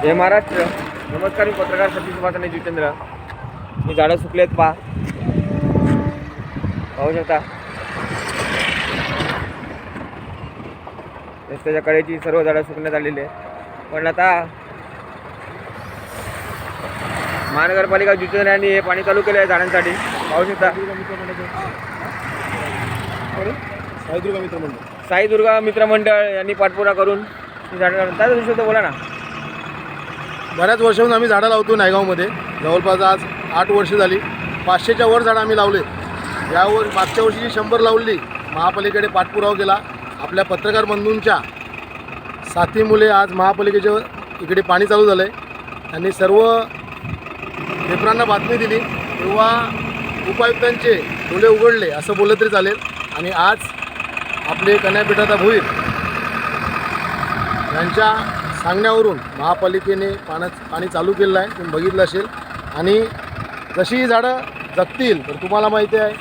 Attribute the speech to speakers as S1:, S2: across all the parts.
S1: जय महाराष्ट्र. नमस्कार. मी पत्रकार सतीश सुभाष जुचंद्र. ही झाडं सुकलेत पाहू शकता. रस्त्याच्या कडेची सर्व झाडं सुकण्यात आलेली आहे. पण आता महानगरपालिका जुचंद्र यांनी हे पाणी चालू केलं आहे झाडांसाठी. पाहू शकता. साई दुर्गा मित्र मंडळ यांनी पाठपुरा करून ही झाडं लावून. काय विषय होतं बोला ना.
S2: बऱ्याच वर्षाहून आम्ही झाडं लावतो नायगावमध्ये. जवळपास आज 8 वर्ष झाली. 500च्या वर झाडं आम्ही लावले. यावर मागच्या वर्षी 100 लावली. महापालिकेकडे पाठपुरावा केला. आपल्या पत्रकार बंधूंच्या साथीमुळे आज महापालिकेच्या इकडे पाणी चालू झालं आहे. त्यांनी सर्व पेपरांना बातमी दिली तेव्हा उपायुक्तांचे डोळे उघडले असं बोललं तरी चालेल. आणि आज आपले कन्यापीठाचा भोईर यांच्या सांगण्यावरून महापालिकेने पाणी चालू केलेलं आहे. तुम्ही बघितलं असेल. आणि जशी ही झाडं जगतील तर तुम्हाला माहिती आहे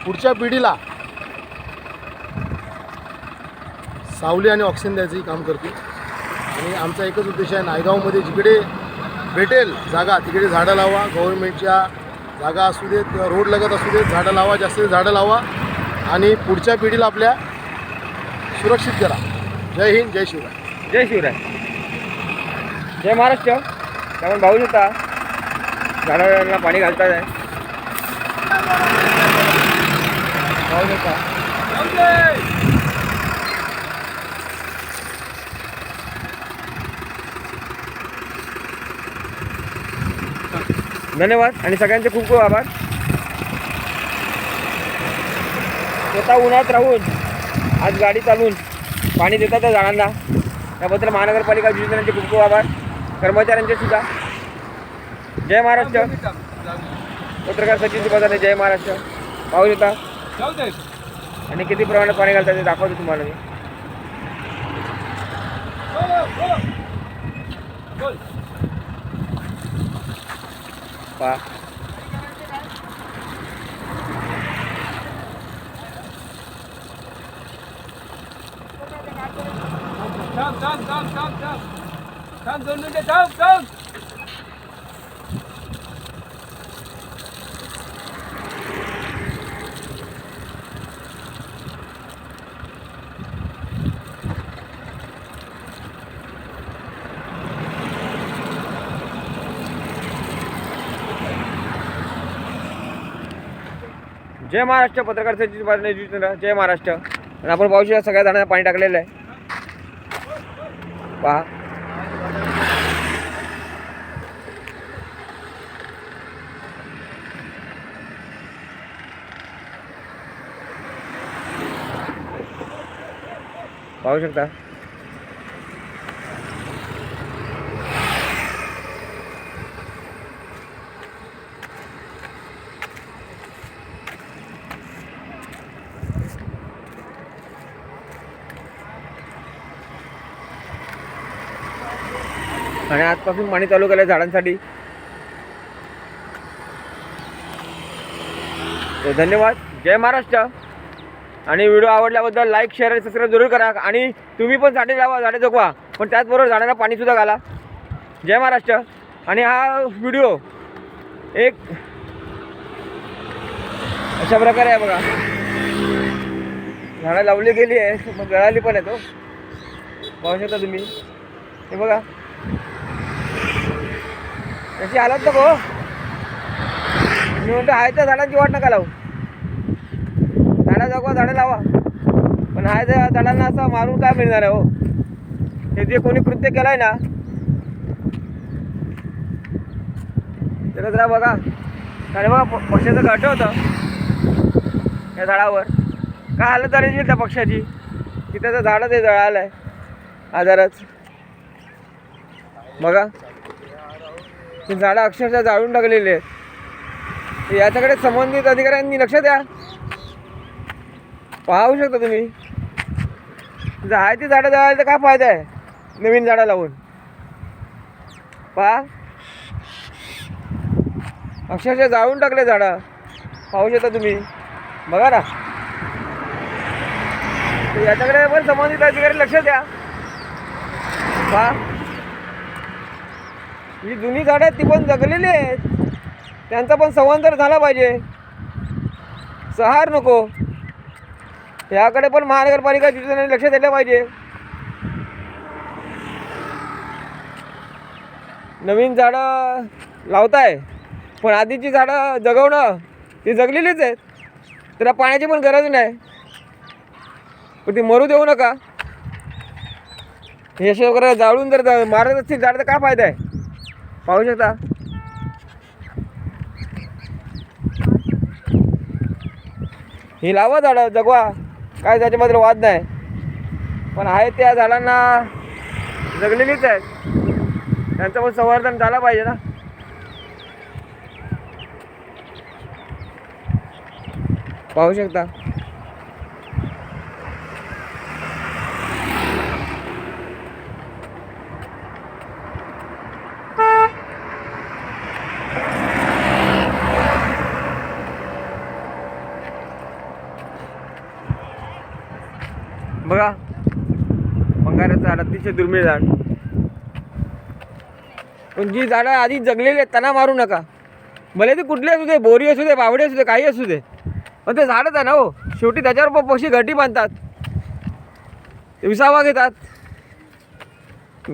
S2: पुढच्या पिढीला सावली आणि ऑक्सिजन द्यायचंही काम करतील. आणि आमचा एकच उद्देश आहे, नायगावमध्ये जिकडे भेटेल जागा तिकडे झाडं लावा. गव्हर्नमेंटच्या जागा असू देत किंवा रोड लगत असू देत झाडं लावा. जास्तीत झाडं लावा आणि पुढच्या पिढीला आपल्या सुरक्षित करा. जय हिंद. जय शिवराय.
S1: जय शिवराय. जय महाराष्ट्र. त्यामुळे पाहू शकता झाडांना पाणी घालतात आहे. पाहू शकता. धन्यवाद आणि सगळ्यांचे खूप खूप आभार. स्वतः उन्हात राहून आज गाडी चालवून पाणी देतात त्या झाडांना. त्याबद्दल महानगरपालिका जुचंद्रांचे खूप खूप आभार. कर्मचाऱ्यांचे सुद्धा. जय महाराष्ट्र. पत्रकार सचिन सुभाष. जय महाराष्ट्र. पाहू शकता आणि किती प्रमाणात पाणी घालतात ते दाखवतो तुम्हाला मी. पहा.
S3: थांब 2 मिनिटं थांब.
S1: जय महाराष्ट्र. पत्रकार सचिन सुभाष जुचंद्र. जय महाराष्ट्र. आणि आपण पाहू शकता सगळ्या झाडांना पाणी टाकलेलं आहे. पहा. पाहू शकता. आणि आजपासून पाणी चालू केलं झाडांसाठी. तर धन्यवाद. जय महाराष्ट्र. आणि व्हिडिओ आवडल्याबद्दल लाईक शेअर आणि सबस्क्राईब जरूर करा. आणि तुम्ही पण झाडे लावा, झाडे जगवा, पण त्याचबरोबर झाडांना पाणीसुद्धा घाला. जय महाराष्ट्र. आणि हा व्हिडिओ एक अशा प्रकारे आहे बघा. झाडं लावली गेली आहे मग गळाली पण आहे तो. पाहू शकता तुम्ही. हे बघा त्याची हालत नको. मी म्हणतो आहे त्या झाडांची वाट नका लावू. झाडं जगवा, झाडं लावा, पण आहे त्या झाडांना असं मारून काय मिळणार आहे हो. हे जे कोणी कृत्य केलं आहे ना त्याला जरा बघा. कारण बघा पक्षाचं घट होतं या झाडावर. काय हालत झाली त्या पक्षाची की त्याचं झाडं ते जळालं आहे आजारच. बघा ही झाडं अक्षरशः जाळून टाकलेली आहेत. याच्याकडे संबंधित अधिकाऱ्यांनी लक्ष द्या. पाहू शकता तुम्ही. आहे ती झाडं जळाली तर काय फायदा आहे नवीन झाडं लावून. पहा अक्षरशः जाळून टाकले झाडं. पाहू शकता तुम्ही. बघा ना. याच्याकडे पण संबंधित अधिकारी लक्ष द्या. पहा जी जुनी झाडं आहेत ती पण जगलेली आहेत, त्यांचा पण संवर्धन झाला पाहिजे, सहार नको. याकडे पण महानगरपालिका योजनेने लक्ष दिलं पाहिजे. नवीन झाडं लावताय पण आधीची झाडं जगवणं ती जगलेलीच आहेत, त्याला पाण्याची पण गरज नाही, पण ती मरू देऊ नका. हे असे वगैरे जाळून जर मारत असतील झाड तर काय फायदा आहे. पाहू शकता ही लावा झाडं जगवा, काय त्याच्याबद्दल वाद नाही, पण आहे त्या झाडांना जगलेलीच आहेत, त्यांचं पण संवर्धन झालं पाहिजे ना. पाहू शकता बघा, मंगाराचं झाड अतिशय दुर्मिळ झाड. पण जी झाडं आधी जगलेली आहेत त्यांना मारू नका. भले ते कुठले असू दे, बोरी असू दे, बावडे असू दे, काही असू दे, पण ते झाडच आहे ना हो. शेवटी त्याच्यावर पक्षी घरटी बांधतात, ते विसावा घेतात.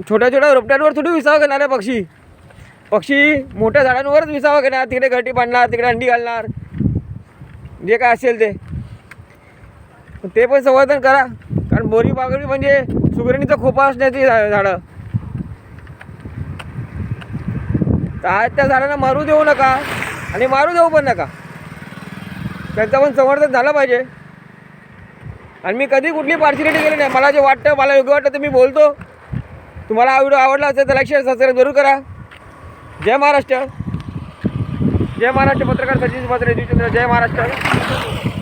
S1: छोट्या छोट्या रोपट्यांवर थोडी विसावा घेणार आहे पक्षी. पक्षी मोठ्या झाडांवरच विसावा घेणार, तिकडे घरटी बांधणार, तिकडे अंडी घालणार, जे काय असेल ते पण संवर्धन करा. कारण बोरी बागडी म्हणजे सुगरणीचा खोपा असण्याची झाडं तर आहेत, त्या झाडांना मारू देऊ नका आणि मारू देऊ पण नका. त्यांचं पण संवर्धन झालं पाहिजे. आणि मी कधी कुठली पार्शिलिटी केली नाही. मला जे वाटतं, मला योग्य वाटतं ते मी बोलतो. तुम्हाला हा व्हिडिओ आवडला असेल तर लाईक शेअर सबस्क्राईब जरूर करा. जय महाराष्ट्र. जय महाराष्ट्र. पत्रकार सचिन पात्रे, जय महाराष्ट्र.